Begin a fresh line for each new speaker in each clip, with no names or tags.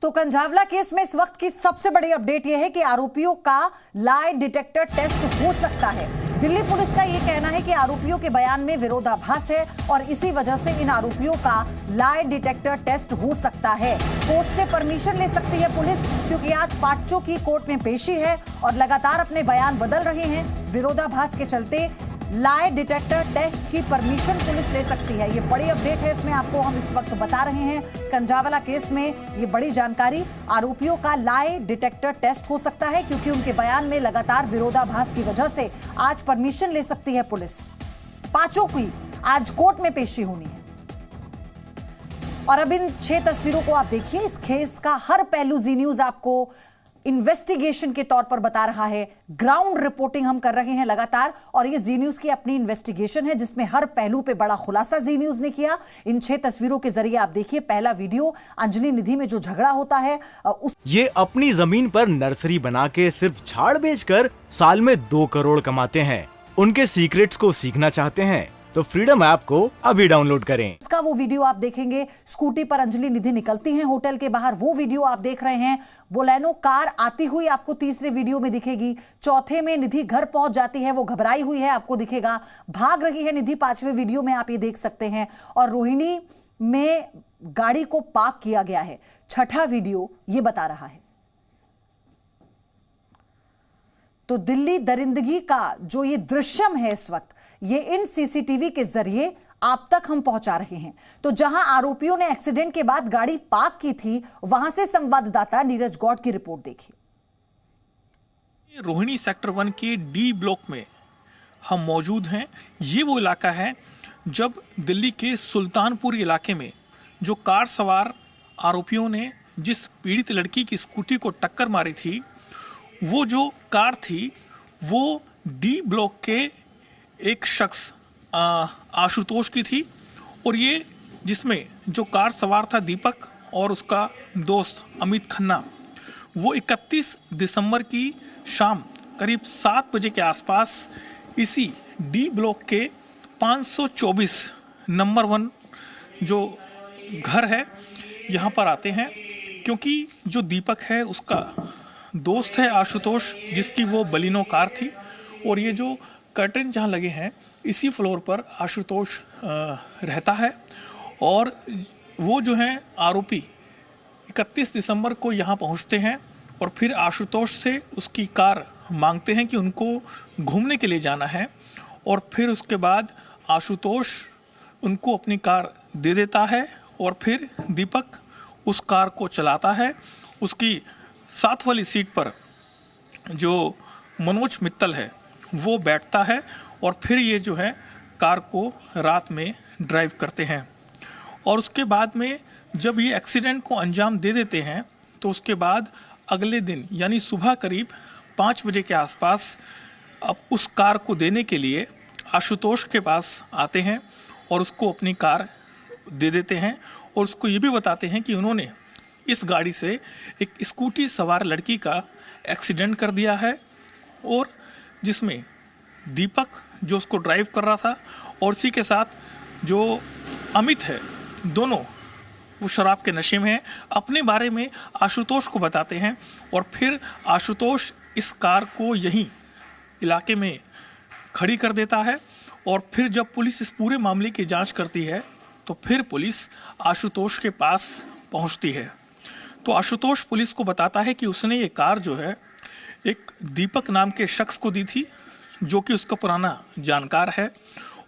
तो कंझावला केस में इस वक्त की सबसे बड़ी अपडेट यह है कि आरोपियों का लाई डिटेक्टर टेस्ट हो सकता है। दिल्ली पुलिस का यह कहना है कि आरोपियों के बयान में विरोधाभास है और इसी वजह से इन आरोपियों का लाई डिटेक्टर टेस्ट हो सकता है। कोर्ट से परमिशन ले सकती है पुलिस, क्योंकि आज पांचों की कोर्ट में पेशी है और लगातार अपने बयान बदल रहे हैं। विरोधाभास के चलते लाई डिटेक्टर टेस्ट की परमिशन पुलिस ले सकती है। ये बड़ी अपडेट है, इसमें आपको हम इस वक्त बता रहे हैं। कंझावला केस में ये बड़ी जानकारी, आरोपियों का लाई डिटेक्टर टेस्ट हो सकता है क्योंकि उनके बयान में लगातार विरोधाभास की वजह से आज परमिशन ले सकती है पुलिस। पांचों की आज कोर्ट में पेशी होनी है। और अब इन 6 तस्वीरों को आप देखिए। इस केस का हर पहलू जी न्यूज आपको इन्वेस्टिगेशन के तौर पर बता रहा है। ग्राउंड रिपोर्टिंग हम कर रहे हैं लगातार और ये जी न्यूज की अपनी इन्वेस्टिगेशन है जिसमें हर पहलू पे बड़ा खुलासा जी न्यूज ने किया। इन 6 तस्वीरों के जरिए आप देखिए। पहला वीडियो, अंजलि निधि में जो झगड़ा होता है
ये अपनी जमीन पर नर्सरी बना के सिर्फ झाड़ बेचकर साल में 2 करोड़ कमाते हैं। उनके सीक्रेट्स को सीखना चाहते हैं तो फ्रीडम ऐप को अभी डाउनलोड करें।
इसका वो वीडियो आप देखेंगे। स्कूटी पर अंजलि निधि निकलती हैं होटल के बाहर, वो वीडियो आप देख रहे हैं। बोलेनो कार आती हुई आपको तीसरे वीडियो में दिखेगी। चौथे में निधि घर पहुंच जाती है, वो घबराई हुई है, आपको दिखेगा। भाग रही है निधि, 5वें वीडियो में आप ये देख सकते हैं। और रोहिणी में गाड़ी को पार्क किया गया है, 6ठा वीडियो ये बता रहा है। तो दिल्ली दरिंदगी का जो ये दृश्यम है इस वक्त, ये इन सीसीटीवी के जरिए आप तक हम पहुंचा रहे हैं। तो जहां आरोपियों ने एक्सीडेंट के बाद गाड़ी पार्क की थी, वहां से संवाददाता नीरज गौड़ की रिपोर्ट देखिए।
रोहिणी सेक्टर 1 के डी ब्लॉक में हम मौजूद हैं। ये वो इलाका है जब दिल्ली के सुल्तानपुर इलाके में जो कार सवार आरोपियों ने जिस पीड़ित लड़की की स्कूटी को टक्कर मारी थी, वो जो कार थी वो डी ब्लॉक के एक शख्स आशुतोष की थी। और ये जिसमें जो कार सवार था दीपक और उसका दोस्त अमित खन्ना, वो 31 दिसंबर की शाम करीब 7 बजे के आसपास इसी डी ब्लॉक के 524 नंबर 1 जो घर है यहाँ पर आते हैं, क्योंकि जो दीपक है उसका दोस्त है आशुतोष, जिसकी वो बलिनो कार थी। और ये जो कर्टन जहाँ लगे हैं इसी फ्लोर पर आशुतोष रहता है। और वो जो है आरोपी 31 दिसंबर को यहाँ पहुँचते हैं और फिर आशुतोष से उसकी कार मांगते हैं कि उनको घूमने के लिए जाना है। और फिर उसके बाद आशुतोष उनको अपनी कार दे देता है और फिर दीपक उस कार को चलाता है। उसकी साथ वाली सीट पर जो मनोज मित्तल है वो बैठता है और फिर ये जो है कार को रात में ड्राइव करते हैं। और उसके बाद में जब ये एक्सीडेंट को अंजाम दे देते हैं तो उसके बाद अगले दिन यानी सुबह करीब 5 बजे के आसपास अब उस कार को देने के लिए आशुतोष के पास आते हैं और उसको अपनी कार दे देते हैं। और उसको ये भी बताते हैं कि उन्होंने इस गाड़ी से एक स्कूटी सवार लड़की का एक्सीडेंट कर दिया है और जिसमें दीपक जो उसको ड्राइव कर रहा था और उसी के साथ जो अमित है, दोनों वो शराब के नशे में हैं। अपने बारे में आशुतोष को बताते हैं और फिर आशुतोष इस कार को यहीं इलाके में खड़ी कर देता है। और फिर जब पुलिस इस पूरे मामले की जांच करती है तो फिर पुलिस आशुतोष के पास पहुंचती है। तो आशुतोष पुलिस को बताता है कि उसने ये कार जो है एक दीपक नाम के शख्स को दी थी, जो कि उसका पुराना जानकार है,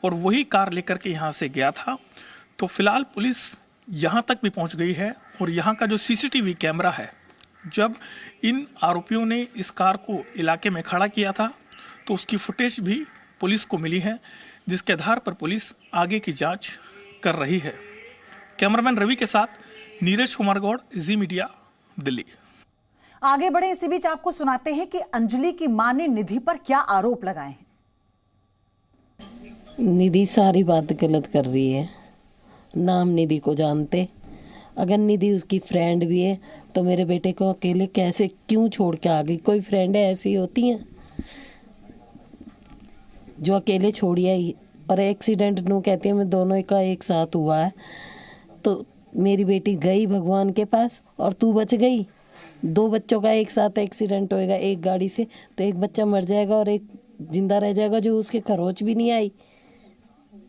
और वही कार लेकर के यहाँ से गया था। तो फिलहाल पुलिस यहाँ तक भी पहुँच गई है और यहाँ का जो सीसीटीवी कैमरा है, जब इन आरोपियों ने इस कार को इलाके में खड़ा किया था तो उसकी फुटेज भी पुलिस को मिली है, जिसके आधार पर पुलिस आगे की जाँच कर रही है। कैमरामैन रवि के साथ नीरज कुमार गौड़, जी मीडिया, दिल्ली।
आगे बढ़े, इसी बीच आपको सुनाते हैं कि अंजलि की मां ने निधि पर क्या आरोप लगाए हैं।
निधि सारी बात गलत कर रही है। नाम निधि को जानते, अगर निधि उसकी फ्रेंड भी है तो मेरे बेटे को अकेले कैसे क्यों छोड़ के आ गई। कोई फ्रेंड ऐसी होती हैं जो अकेले छोड़ी आई। और एक्सीडेंट नो कहती है, मैं दोनों का एक साथ हुआ है। तो मेरी बेटी गई भगवान के पास और तू बच गई। 2 बच्चों का एक साथ एक्सीडेंट होएगा एक गाड़ी से, तो एक बच्चा मर जाएगा और एक जिंदा रह जाएगा जो उसके खरोच भी नहीं आई।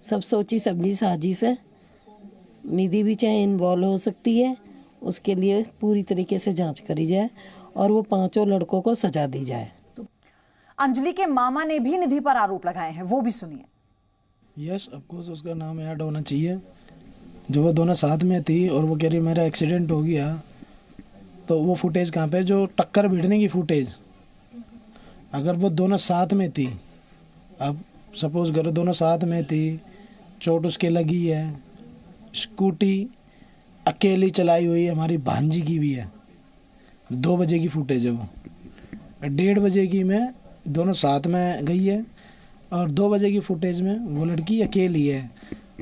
सब सोची सबनी साजिश है। निधि भी चाहे इन्वॉल्व हो सकती है, उसके लिए पूरी तरीके से जांच करी जाए और वो 5 लड़कों को सजा दी जाए।
अंजलि के मामा ने भी निधि पर आरोप लगाए हैं, वो भी सुनिए।
यस, ऑफ कोर्स उसका नाम ऐड होना चाहिए। जो वो दोनों साथ में थी और वो कह रही मेरा एक्सीडेंट हो गया, तो वो फुटेज कहाँ पे, जो टक्कर भिड़ने की फुटेज, अगर वो दोनों साथ में थी, अब सपोज करो दोनों साथ में थी, चोट उसके लगी है, स्कूटी अकेली चलाई हुई है, हमारी भांजी की भी है, 2 बजे की फुटेज है वो। 1:30 बजे की में दोनों साथ में गई है और 2 बजे की फुटेज में वो लड़की अकेली है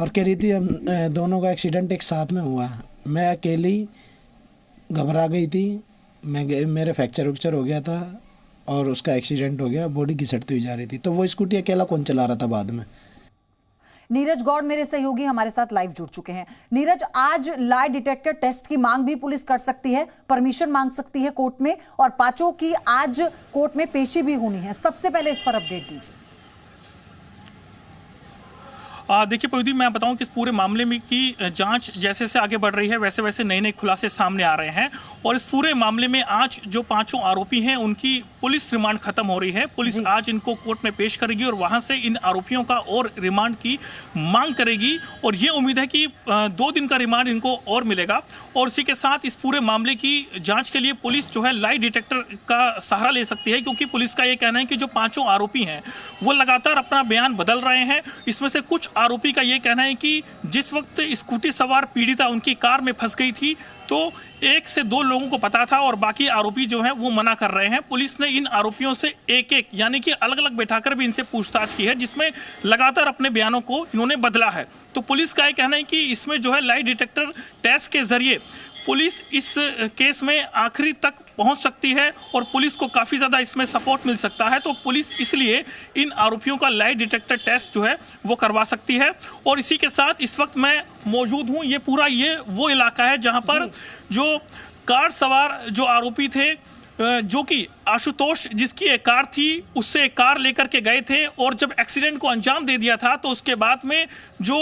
और कह रही थी हम दोनों का एक्सीडेंट एक साथ में हुआ। मैं अकेली घबरा गई थी, मेरे फ्रैक्चर हो गया था और उसका एक्सीडेंट हो गया, बॉडी घिसटती हुई जा रही थी। तो वो स्कूटी अकेला कौन चला रहा था बाद में?
नीरज गौड़ मेरे सहयोगी हमारे साथ लाइव जुड़ चुके हैं। नीरज, आज लाई डिटेक्टर टेस्ट की मांग भी पुलिस कर सकती है, परमिशन मांग सकती है कोर्ट में, और 5 की आज कोर्ट में पेशी भी होनी है। सबसे पहले इस पर अपडेट दीजिए।
देखिए प्रदीप, मैं बताऊं कि इस पूरे मामले में की जांच जैसे जैसे आगे बढ़ रही है वैसे वैसे नए नए खुलासे सामने आ रहे हैं और इस पूरे मामले में आज जो 5 आरोपी हैं उनकी पुलिस रिमांड खत्म हो रही है। पुलिस आज इनको कोर्ट में पेश करेगी और वहां से इन आरोपियों का और रिमांड की मांग करेगी और ये उम्मीद है कि 2 दिन का रिमांड इनको और मिलेगा। और इसी के साथ इस पूरे मामले की जांच के लिए पुलिस जो है लाई डिटेक्टर का सहारा ले सकती है, क्योंकि पुलिस का ये कहना है कि जो 5 आरोपी हैं वो लगातार अपना बयान बदल रहे हैं। इसमें से कुछ आरोपी का ये कहना है कि जिस वक्त स्कूटी सवार पीड़िता उनकी कार में फंस गई थी तो 1 से 2 लोगों को पता था और बाकी आरोपी जो हैं वो मना कर रहे हैं। पुलिस ने इन आरोपियों से एक यानी कि अलग अलग बैठाकर भी इनसे पूछताछ की है, जिसमें लगातार अपने बयानों को इन्होंने बदला है। तो पुलिस का ये कहना है कि इसमें जो है लाई डिटेक्टर टेस्ट के जरिए पुलिस इस केस में आखिरी तक पहुंच सकती है और पुलिस को काफ़ी ज़्यादा इसमें सपोर्ट मिल सकता है। तो पुलिस इसलिए इन आरोपियों का लाई डिटेक्टर टेस्ट जो है वो करवा सकती है। और इसी के साथ इस वक्त मैं मौजूद हूं, ये वो इलाका है जहां पर जो कार सवार जो आरोपी थे, जो कि आशुतोष जिसकी एक कार थी उससे एक कार लेकर के गए थे और जब एक्सीडेंट को अंजाम दे दिया था तो उसके बाद में जो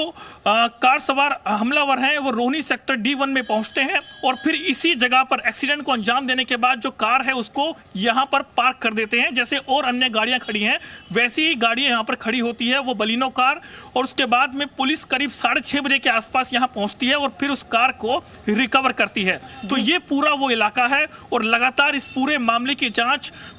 कार सवार हमलावर हैं वो रोहिणी सेक्टर D1 में पहुंचते हैं और फिर इसी जगह पर एक्सीडेंट को अंजाम देने के बाद जो कार है उसको यहां पर पार्क कर देते हैं। जैसे और अन्य गाड़ियां खड़ी हैं वैसी ही गाड़ियां यहां पर खड़ी होती है, वो बलिनो कार, और उसके बाद में पुलिस करीब 6:30 बजे के आसपास यहां पहुंचती है और फिर उस कार को रिकवर करती है। तो ये पूरा वो इलाका है और लगातार इस पूरे मामले की जांच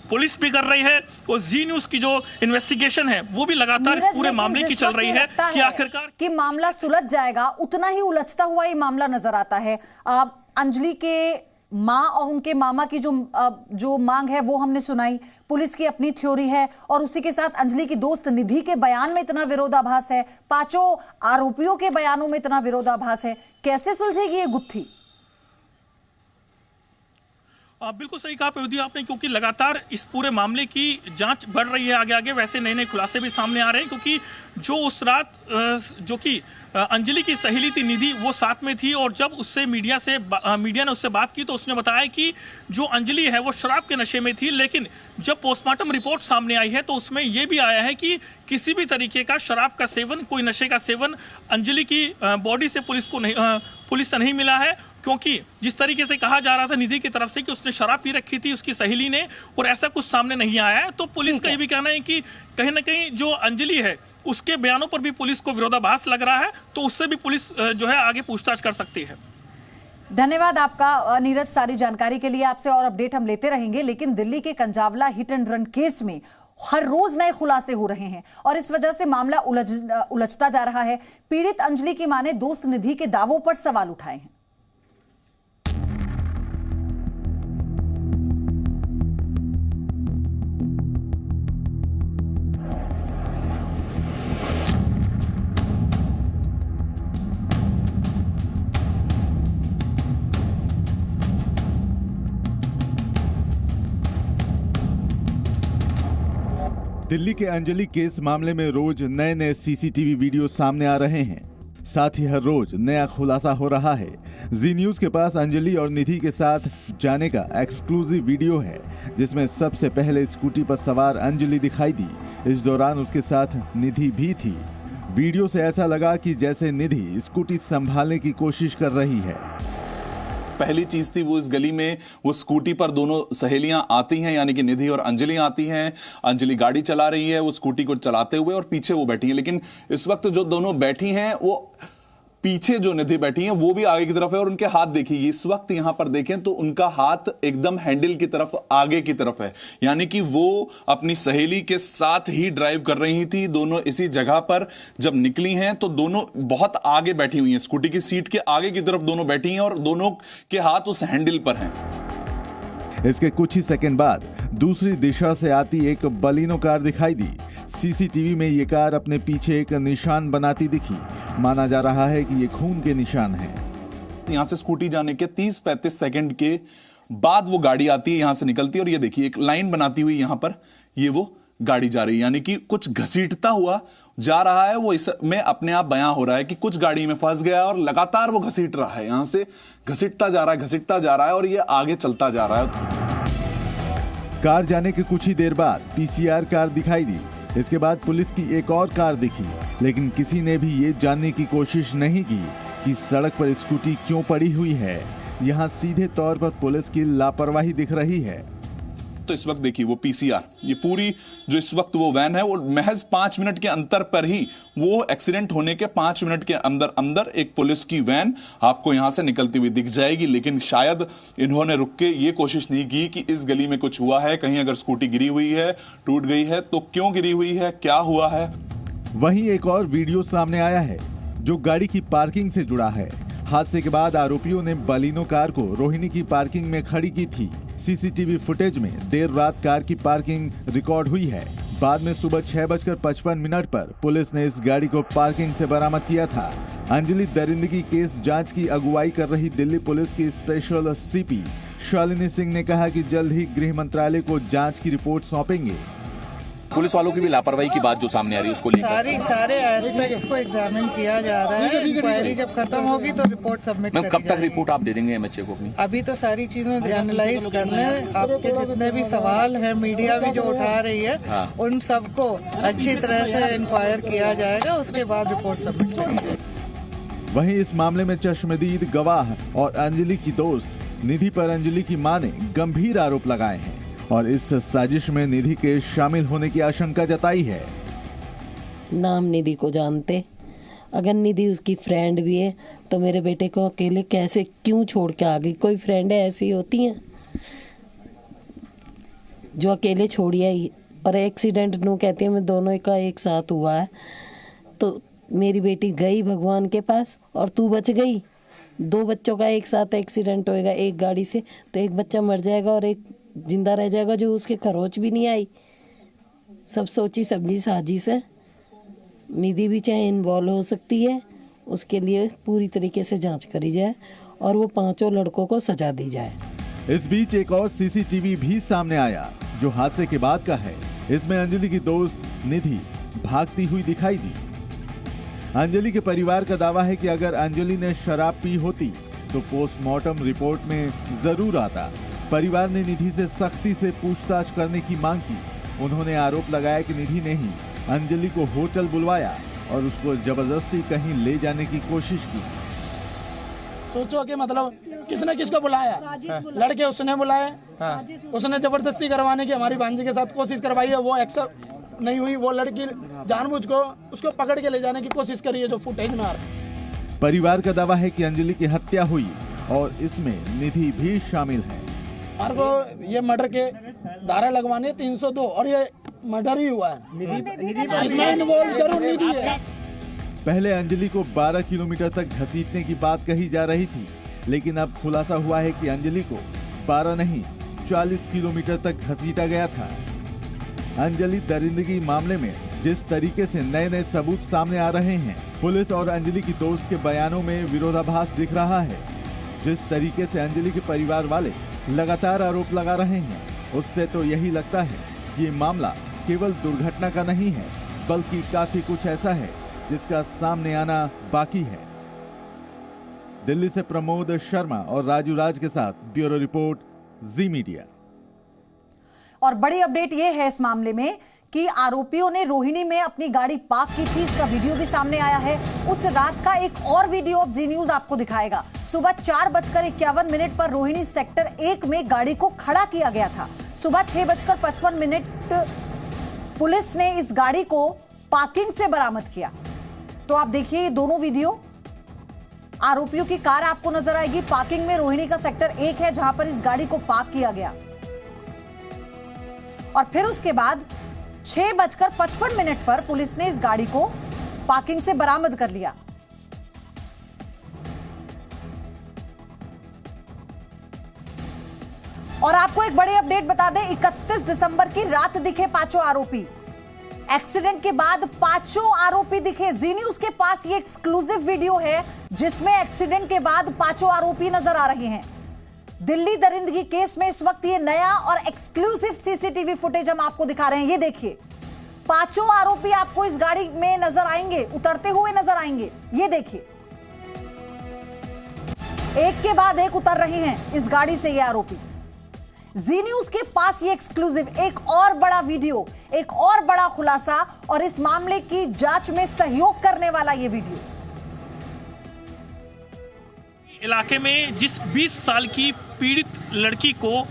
पुलिस भी कर रही है और जी न्यूज की जो इन्वेस्टिगेशन है वो भी लगातार इस पूरे मामले की चल रही है कि आखिरकार
कि मामला सुलझ जाएगा, उतना ही उलझता हुआ ये मामला नजर आता है। अंजलि के मां और उनके मामा की जो मांग है वो हमने सुनाई, पुलिस की अपनी थ्योरी है और उसी के साथ अंजलि की दोस्त निधि के बयान में इतना विरोधाभास है, 5 आरोपियों के बयानों में इतना विरोधाभास है, कैसे सुलझेगी ये गुत्थी?
बिल्कुल सही कहा प्रदीप आपने, क्योंकि लगातार इस पूरे मामले की जांच बढ़ रही है आगे आगे, वैसे नए नए खुलासे भी सामने आ रहे हैं। क्योंकि जो उस रात जो कि अंजलि की सहेली थी निधि वो साथ में थी और जब उससे मीडिया ने उससे बात की तो उसने बताया कि जो अंजलि है वो शराब के नशे में थी, लेकिन जब पोस्टमार्टम रिपोर्ट सामने आई है तो उसमें ये भी आया है कि किसी भी तरीके का शराब का सेवन, कोई नशे का सेवन अंजलि की बॉडी से पुलिस से नहीं मिला है। क्योंकि जिस तरीके से कहा जा रहा था निधि की तरफ से कि उसने शराब पी रखी थी उसकी सहेली ने, और ऐसा कुछ सामने नहीं आया है। तो पुलिस का ये भी कहना है कि कहीं ना कहीं जो अंजलि है उसके बयानों पर भी पुलिस को विरोधाभास लग रहा है, तो उससे भी पुलिस जो है आगे पूछताछ कर सकती है।
धन्यवाद आपका नीरज, सारी जानकारी के लिए। आपसे और अपडेट हम लेते रहेंगे, लेकिन दिल्ली के कंजावला हिट एंड रन केस में हर रोज नए खुलासे हो रहे हैं और इस वजह से मामला उलझता जा रहा है। पीड़ित अंजलि की मां ने दोस्त निधि के दावों पर सवाल उठाए हैं।
दिल्ली के अंजलि केस मामले में रोज नए नए सीसीटीवी वीडियो सामने आ रहे हैं। साथ ही हर रोज नया खुलासा हो रहा है। जी न्यूज के पास अंजलि और निधि के साथ जाने का एक्सक्लूसिव वीडियो है, जिसमें सबसे पहले स्कूटी पर सवार अंजलि दिखाई दी। इस दौरान उसके साथ निधि भी थी। वीडियो से ऐसा लगा कि जैसे निधि स्कूटी संभालने की कोशिश कर रही है।
पहली चीज थी वो इस गली में वो स्कूटी पर दोनों सहेलियां आती हैं, यानी कि निधि और अंजलि आती हैं। अंजलि गाड़ी चला रही है वो स्कूटी को चलाते हुए, और पीछे वो बैठी हैं। लेकिन इस वक्त जो दोनों बैठी हैं वो पीछे जो निधि बैठी हैं वो भी आगे की तरफ है, और उनके हाथ देखिए इस वक्त यहां पर देखें तो उनका हाथ एकदम हैंडल की तरफ आगे की तरफ है, यानी कि वो अपनी सहेली के साथ ही ड्राइव कर रही थी। दोनों इसी जगह पर जब निकली हैं तो दोनों बहुत आगे बैठी हुई हैं, स्कूटी की सीट के आगे की तरफ दोनों बैठी हैं और दोनों के हाथ उस हैंडल पर हैं।
इसके कुछ ही सेकंड बाद दूसरी दिशा से आती एक बलिनो कार दिखाई दी। सीसीटीवी में ये कार अपने पीछे एक निशान बनाती दिखी। माना जा रहा है कि ये खून के निशान हैं।
यहां से स्कूटी जाने के 30-35 सेकंड के बाद वो गाड़ी आती है, यहां से निकलती है, और ये देखिए एक लाइन बनाती हुई यहां पर ये वो गाड़ी जा रही है, यानी कि कुछ घसीटता हुआ जा रहा है। वो इसमें अपने आप बयां हो रहा है कि कुछ गाड़ी में फंस गया और लगातार वो घसीट रहा है, यहां से घसीटता जा रहा है और ये आगे चलता जा रहा है।
कार जाने के कुछ ही देर बाद पीसीआर कार दिखाई दी। इसके बाद पुलिस की एक और कार दिखी, लेकिन किसी ने भी ये जानने की कोशिश नहीं की कि सड़क पर स्कूटी क्यों पड़ी हुई है। यहाँ सीधे तौर पर पुलिस की लापरवाही दिख रही है।
तो इस वक्त देखिए वो पीसीआर, ये पूरी जो इस वक्त वो वैन है वो महज 5 मिनट के अंतर पर ही, वो एक्सीडेंट होने के 5 मिनट के अंदर अंदर एक पुलिस की वैन आपको यहां से निकलती हुई दिख जाएगी। लेकिन शायद इन्होंने रुक के ये कोशिश नहीं की कि इस गली में कुछ हुआ है, कहीं अगर स्कूटी गिरी हुई है, टूट गई है तो क्यों गिरी हुई है, क्या हुआ है।
वहीं एक और वीडियो सामने आया है जो गाड़ी की पार्किंग से जुड़ा है। हादसे के बाद आरोपियों ने बलिनो कार को रोहिणी की पार्किंग में खड़ी की थी। सीसीटीवी फुटेज में देर रात कार की पार्किंग रिकॉर्ड हुई है। बाद में सुबह 6:55 पर पुलिस ने इस गाड़ी को पार्किंग से बरामद किया था। अंजलि दरिंदगी केस जांच की अगुवाई कर रही दिल्ली पुलिस की स्पेशल सीपी शालिनी सिंह ने कहा कि जल्द ही गृह मंत्रालय को जांच की रिपोर्ट सौंपेंगे।
पुलिस वालों की भी लापरवाही की बात जो सामने आ रही है उसको लेकर
सारे एस्पेक्ट्स को एग्जामिन किया जा रहा है। इंक्वायरी जब खत्म होगी तो रिपोर्ट सबमिट करी
कब तक रिपोर्ट आप दे देंगे बच्चे को अपनी?
अभी तो सारी चीजें एनालाइज करने, आपके जितने भी सवाल हैं मीडिया भी जो उठा रही है उन सबको अच्छी तरह से इंक्वायर किया जाएगा, उसके बाद रिपोर्ट सबमिट करेंगे।
वहीं इस मामले में चश्मदीद गवाह और अंजलि की दोस्त निधि पर अंजलि की मां ने गंभीर आरोप लगाए हैं और इस साजिश में निधि के शामिल होने की आशंका जताई है।
नाम निधि को जानते, अगर निधि उसकी फ्रेंड भी है तो मेरे बेटे को अकेले कैसे क्यों छोड़ के आ गई? कोई फ्रेंड ऐसी होती हैं जो अकेले छोड़ी आई, और एक्सीडेंट नू कहती है मैं दोनों का एक साथ हुआ है, तो मेरी बेटी गई भगवान के पास और तू बच गई। 2 बच्चों का एक साथ एक्सीडेंट होएगा एक गाड़ी से, तो एक बच्चा मर जाएगा और एक जिंदा रह जाएगा जो उसके खरोच भी नहीं आई। सब सोची समझी साजिश है। निधि भी चाहे इन्वॉल्व हो सकती है, उसके लिए पूरी तरीके से जांच करी जाए और वो 5 लड़कों को सजा दी जाए।
इस बीच एक और सीसीटीवी भी सामने आया जो हादसे के बाद का है। इसमें अंजलि की दोस्त निधि भागती हुई दिखाई दी। अंजलि के परिवार का दावा है कि अगर अंजलि ने शराब पी होती तो पोस्टमार्टम रिपोर्ट में जरूर आता। परिवार ने निधि से सख्ती से पूछताछ करने की मांग की। उन्होंने आरोप लगाया कि निधि ने ही अंजलि को होटल बुलवाया और उसको जबरदस्ती कहीं ले जाने की कोशिश की।
सोचो कि मतलब किसने किसको बुलाया, लड़के उसने बुलाया, उसने जबरदस्ती करवाने की हमारी भांजी के साथ कोशिश करवाई है, वो एक्सेप्ट नहीं हुई। वो लड़की जानबूझ को उसको पकड़ के ले जाने की कोशिश करी है जो फुटेज में आ रहा है।
परिवार का दावा है कि अंजलि की हत्या हुई और इसमें निधि भी शामिल है।
और वो ये मर्डर के धारा लगवाने 302 और ये मर्डर ही हुआ है। इसमें इन्वॉल्व जरूर निधि है।
पहले अंजलि को 12 किलोमीटर तक घसीटने की बात कही जा रही थी, लेकिन अब खुलासा हुआ है कि अंजलि को 12 नहीं 40 किलोमीटर तक घसीटा गया था। अंजलि दरिंदगी मामले में जिस तरीके से नए नए सबूत सामने आ रहे हैं, पुलिस और अंजलि की दोस्त के बयानों में विरोधाभास दिख रहा है। जिस तरीके से अंजलि के परिवार वाले लगातार आरोप लगा रहे हैं, उससे तो यही लगता है कि ये मामला केवल दुर्घटना का नहीं है, बल्कि काफी कुछ ऐसा है जिसका सामने आना बाकी है। दिल्ली से प्रमोद शर्मा और राजू राज के साथ ब्यूरो रिपोर्ट, जी मीडिया।
और बड़ी अपडेट यह है इस मामले में कि आरोपियों ने रोहिणी में अपनी गाड़ी पार्क की थी। इसका वीडियो भी सामने आया है। उस रात का एक और वीडियो अब जी न्यूज आपको दिखाएगा। सुबह 4:51 पर रोहिणी सेक्टर 1 में गाड़ी को खड़ा किया गया था। सुबह 6:55 पुलिस ने इस गाड़ी को पार्किंग से बरामद किया। तो आप देखिए ये दोनों वीडियो। आरोपियों की कार आपको नजर आएगी। पार्किंग में रोहिणी का सेक्टर 1 है जहां पर इस गाड़ी को पार्क किया गया और फिर उसके बाद 6:55 पर पुलिस ने इस गाड़ी को पार्किंग से बरामद कर लिया। और आपको एक बड़ी अपडेट बता दें, 31 दिसंबर की रात दिखे पांचों आरोपी। एक्सीडेंट के बाद पांचों आरोपी दिखे। जी न्यूज के पास ये एक्सक्लूसिव वीडियो है जिसमें एक्सीडेंट के बाद पांचों आरोपी नजर आ रहे हैं। दिल्ली दरिंदगी केस में इस वक्त ये नया और एक्सक्लूसिव सीसीटीवी फुटेज हम आपको दिखा रहे हैं। ये देखिए, पांचों आरोपी आपको इस गाड़ी में नजर आएंगे, उतरते हुए नजर आएंगे। ये देखिए, एक के बाद एक उतर रहे हैं इस गाड़ी से ये आरोपी। जी न्यूज के पास ये एक्सक्लूसिव एक और बड़ा वीडियो, एक और बड़ा खुलासा और इस मामले की जांच में सहयोग करने वाला ये वीडियो।
इलाके में जिस 20 साल की पीड़ित लड़की को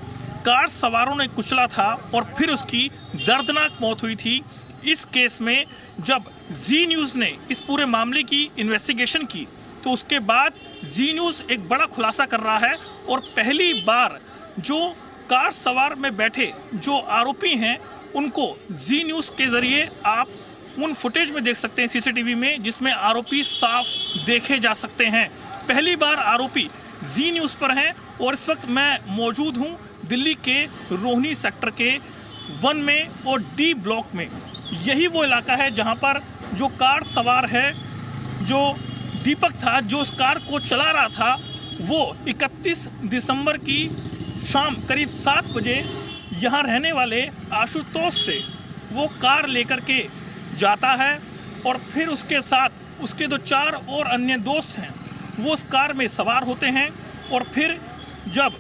कार सवारों ने कुचला था और फिर उसकी दर्दनाक मौत हुई थी, इस केस में जब जी न्यूज़ ने इस पूरे मामले की इन्वेस्टिगेशन की तो उसके बाद जी न्यूज़ एक बड़ा खुलासा कर रहा है और पहली बार जो कार सवार में बैठे जो आरोपी हैं उनको जी न्यूज़ के जरिए आप उन फुटेज में देख सकते हैं सीसीटीवी में, जिसमें आरोपी साफ देखे जा सकते हैं। पहली बार आरोपी जी न्यूज़ पर हैं और इस वक्त मैं मौजूद हूं दिल्ली के रोहिणी सेक्टर के 1 में और डी ब्लॉक में। यही वो इलाका है जहां पर जो कार सवार है, जो दीपक था, जो उस कार को चला रहा था, वो 31 दिसंबर की शाम करीब 7 बजे यहाँ रहने वाले आशुतोष से वो कार लेकर के जाता है और फिर उसके साथ उसके जो 4 और अन्य दोस्त हैं वो उस कार में सवार होते हैं और फिर जब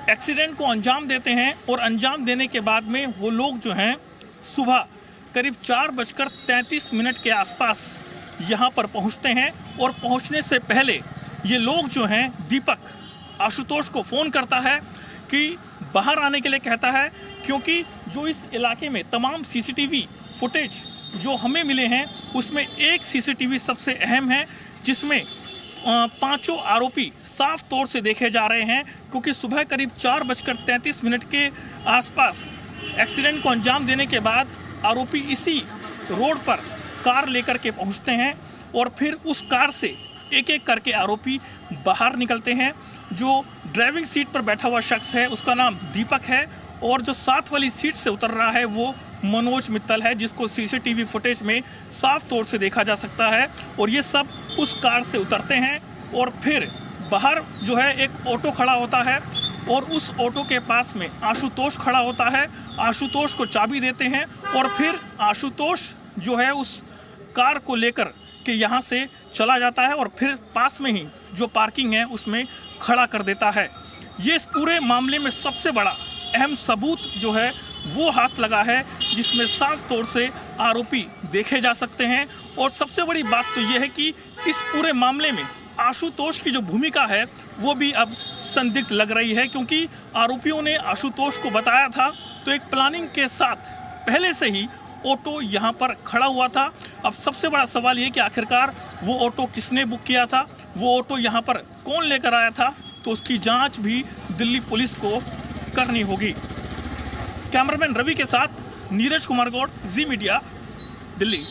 एक्सीडेंट को अंजाम देते हैं और अंजाम देने के बाद में वो लोग जो हैं सुबह करीब 4:33 के आसपास यहाँ पर पहुँचते हैं और पहुँचने से पहले ये लोग जो हैं दीपक आशुतोष को फ़ोन करता है कि बाहर आने के लिए कहता है, क्योंकि जो इस इलाके में तमाम सीसीटीवी फुटेज जो हमें मिले हैं उसमें एक सीसीटीवी सबसे अहम है जिसमें पांचों आरोपी साफ तौर से देखे जा रहे हैं, क्योंकि सुबह करीब 4:33 के आसपास एक्सीडेंट को अंजाम देने के बाद आरोपी इसी रोड पर कार लेकर के पहुंचते हैं और फिर उस कार से एक एक करके आरोपी बाहर निकलते हैं। जो ड्राइविंग सीट पर बैठा हुआ शख्स है उसका नाम दीपक है और जो साथ वाली सीट से उतर रहा है वो मनोज मित्तल है, जिसको सीसीटीवी फुटेज में साफ तौर से देखा जा सकता है। और ये सब उस कार से उतरते हैं और फिर बाहर जो है एक ऑटो खड़ा होता है और उस ऑटो के पास में आशुतोष खड़ा होता है। आशुतोष को चाबी देते हैं और फिर आशुतोष जो है उस कार को लेकर के यहाँ से चला जाता है और फिर पास में ही जो पार्किंग है उसमें खड़ा कर देता है। ये इस पूरे मामले में सबसे बड़ा अहम सबूत जो है वो हाथ लगा है, जिसमें साफ तौर से आरोपी देखे जा सकते हैं। और सबसे बड़ी बात तो ये है कि इस पूरे मामले में आशुतोष की जो भूमिका है वो भी अब संदिग्ध लग रही है, क्योंकि आरोपियों ने आशुतोष को बताया था तो एक प्लानिंग के साथ पहले से ही ऑटो यहाँ पर खड़ा हुआ था। अब सबसे बड़ा सवाल ये कि आखिरकार वो ऑटो किसने बुक किया था, वो ऑटो यहाँ पर कौन लेकर आया था, तो उसकी जांच भी दिल्ली पुलिस को करनी होगी। कैमरामैन रवि के साथ नीरज कुमार गौड़, जी मीडिया, दिल्ली।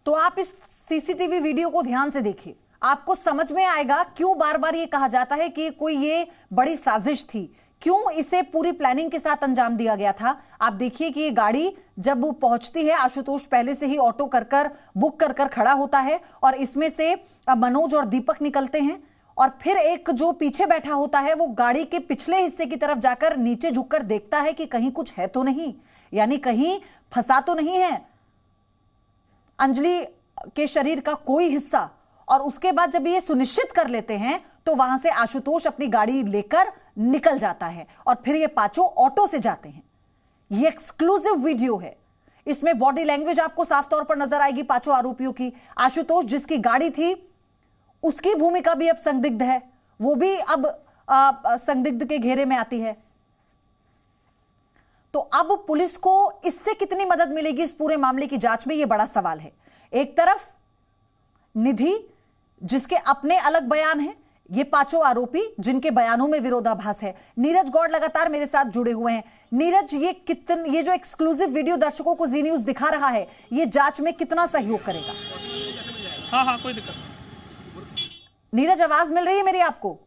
तो आप इस सीसीटीवी वीडियो को ध्यान से देखिए, आपको समझ में आएगा क्यों बार बार ये कहा जाता है कि कोई ये बड़ी साजिश थी, क्यों इसे पूरी प्लानिंग के साथ अंजाम दिया गया था। आप देखिए कि ये गाड़ी जब वो पहुंचती है, आशुतोष पहले से ही ऑटो कर बुक कर खड़ा होता है और इसमें से मनोज और दीपक निकलते हैं और फिर एक जो पीछे बैठा होता है वो गाड़ी के पिछले हिस्से की तरफ जाकर नीचे झुककर देखता है कि कहीं कुछ है तो नहीं, यानी कहीं फंसा तो नहीं है। अंजलि के शरीर का कोई हिस्सा, और उसके बाद जब ये सुनिश्चित कर लेते हैं तो वहां से आशुतोष अपनी गाड़ी लेकर निकल जाता है और फिर ये पांचों ऑटो से जाते हैं। ये एक्सक्लूसिव वीडियो है, इसमें बॉडी लैंग्वेज आपको साफ तौर पर नजर आएगी पांचों आरोपियों की। आशुतोष जिसकी गाड़ी थी उसकी भूमिका भी अब संदिग्ध है, वो भी अब संदिग्ध के घेरे में आती है। तो अब पुलिस को इससे कितनी मदद मिलेगी इस पूरे मामले की जांच में, यह बड़ा सवाल है। एक तरफ निधि जिसके अपने अलग बयान हैं, ये पांचों आरोपी जिनके बयानों में विरोधाभास है। नीरज गौड़ लगातार मेरे साथ जुड़े हुए हैं। नीरज, ये जो एक्सक्लूसिव वीडियो दर्शकों को जी न्यूज़ दिखा रहा है, ये जांच में कितना सहयोग करेगा?
हाँ, कोई दिक्कत नहीं।
नीरज, आवाज मिल रही है मेरी आपको?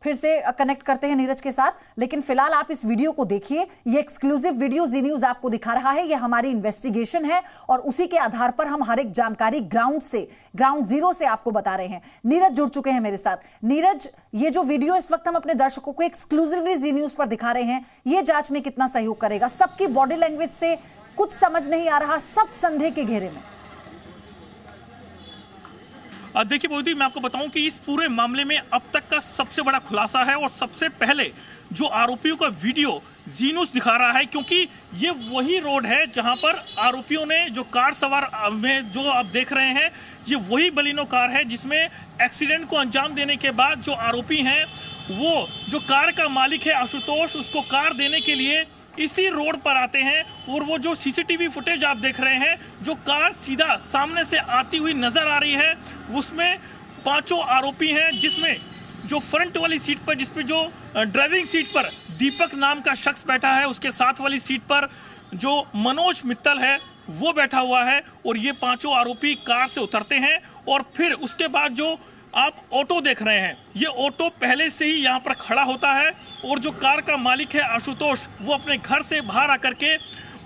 फिर से कनेक्ट करते हैं नीरज के साथ, लेकिन फिलहाल आप इस वीडियो को देखिए। ये एक्सक्लूसिव वीडियो जी न्यूज़ आपको दिखा रहा है, ये हमारी इन्वेस्टिगेशन है और उसी के आधार पर हम हर एक जानकारी ग्राउंड जीरो से आपको बता रहे हैं। नीरज जुड़ चुके हैं मेरे साथ। नीरज, ये जो वीडियो इस वक्त हम अपने दर्शकों को एक्सक्लूसिवली जी न्यूज़ पर दिखा रहे हैं, ये जांच में कितना सहयोग करेगा? सबकी बॉडी लैंग्वेज से कुछ समझ नहीं आ रहा, सब संदेह के घेरे में।
देखिए मोदी, मैं आपको बताऊं कि इस पूरे मामले में अब तक का सबसे बड़ा खुलासा है और सबसे पहले जो आरोपियों का वीडियो जी न्यूज़ दिखा रहा है, क्योंकि ये वही रोड है जहां पर आरोपियों ने जो कार सवार में जो आप देख रहे हैं, ये वही बलिनो कार है जिसमें एक्सीडेंट को अंजाम देने के बाद जो आरोपी हैं, वो जो कार का मालिक है आशुतोष, उसको कार देने के लिए इसी रोड पर आते हैं। और वो जो सीसीटीवी फुटेज आप देख रहे हैं, जो कार सीधा सामने से आती हुई नजर आ रही है, उसमें पांचों आरोपी हैं, जिसमें जो फ्रंट वाली सीट पर, जिसपे जो ड्राइविंग सीट पर दीपक नाम का शख्स बैठा है, उसके साथ वाली सीट पर जो मनोज मित्तल है वो बैठा हुआ है। और ये पांचों आरोपी कार से उतरते हैं और फिर उसके बाद जो आप ऑटो देख रहे हैं, ये ऑटो पहले से ही यहाँ पर खड़ा होता है और जो कार का मालिक है आशुतोष, वो अपने घर से बाहर आकर के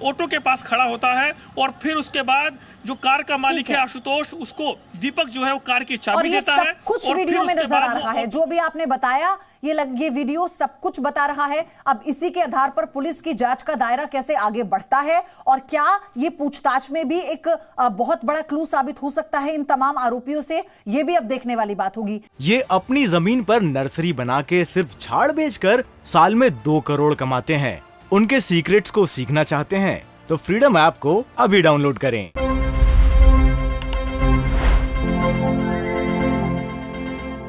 ऑटो के पास खड़ा होता है और फिर उसके बाद जो कार का मालिक है आशुतोष, उसको दीपक जो है वो कार की चाबी देता है।
कुछ वीडियो में नजर आ रहा है, जो भी आपने बताया ये वीडियो सब कुछ बता रहा है। अब इसी के आधार पर पुलिस की जांच का दायरा कैसे आगे बढ़ता है और क्या ये पूछताछ में भी एक बहुत बड़ा क्लू साबित हो सकता है इन तमाम आरोपियों से, ये भी अब देखने वाली बात होगी।
ये अपनी जमीन पर नर्सरी बना के सिर्फ झाड़ बेचकर साल में 2 करोड़ कमाते हैं। उनके सीक्रेट्स को सीखना चाहते हैं तो फ्रीडम ऐप को अभी डाउनलोड करें।